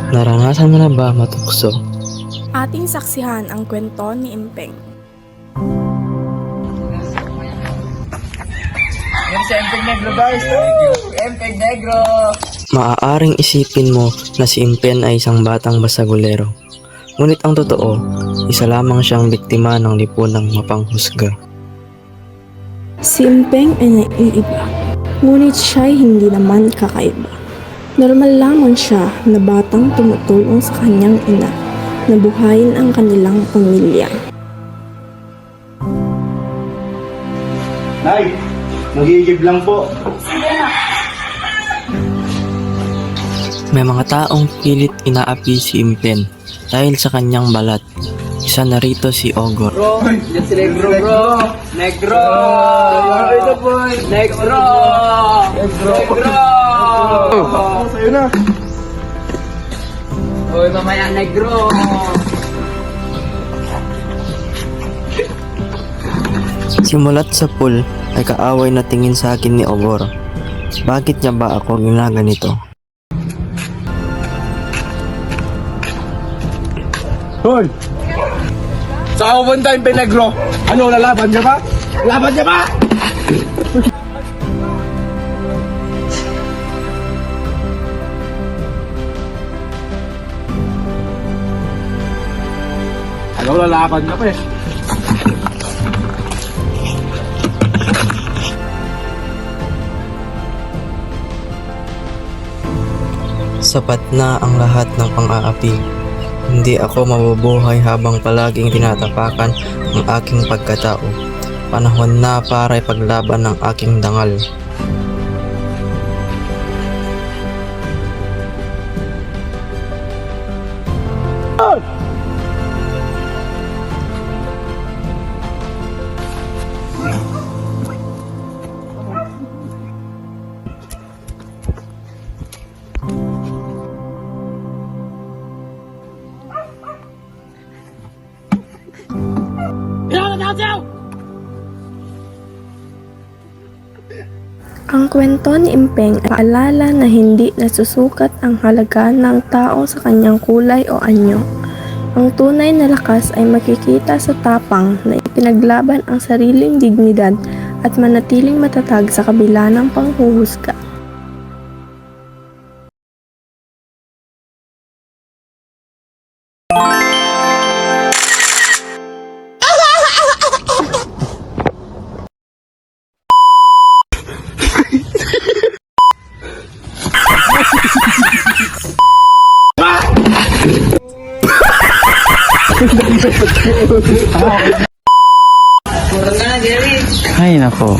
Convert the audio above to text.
Naranasan mo na ba matukso? Ating saksihan ang kwento ni Impeng. Empeg Negro guys! Empeg Negro! Maaaring isipin mo na si Impen ay isang batang basagulero. Ngunit ang totoo, isa lamang siyang biktima ng lipunang mapanghusga. Si Impeng ay naiiba, ngunit siya ay hindi naman kakaiba. Normal lamang siya na batang tumutulong sa kanyang ina na buhayin ang kanilang pamilya. Nay, magigib lang po. May mga taong pilit inaapi si Impen dahil sa kanyang balat. Isa na rito si Ogor. Bro! Yan si Negro bro! Negro! Ito boy! Negro! Negro! Sa'yo na. Uy, mamaya Negro! Simulat sa pool ay kaaway na tingin sa akin ni Ogor. Bakit niya ba ako ginaganito? Hoy! Sa pupunta yung Negro. Ano, lalaban niya ba? Laban niya ba? Ano, lalaban niya pa eh. Sapat na ang lahat ng pang-aapi. Hindi ako mabubuhay habang palaging tinatapakan ang aking pagkatao. Panahon na para ipaglaban ang aking dangal. Ang kwento ni Impeng ay paalala na hindi nasusukat ang halaga ng tao sa kanyang kulay o anyo. Ang tunay na lakas ay makikita sa tapang na ipinaglaban ang sariling dignidad at manatiling matatag sa kabila ng panghuhusga. Puro na, Jerry! Ay nako.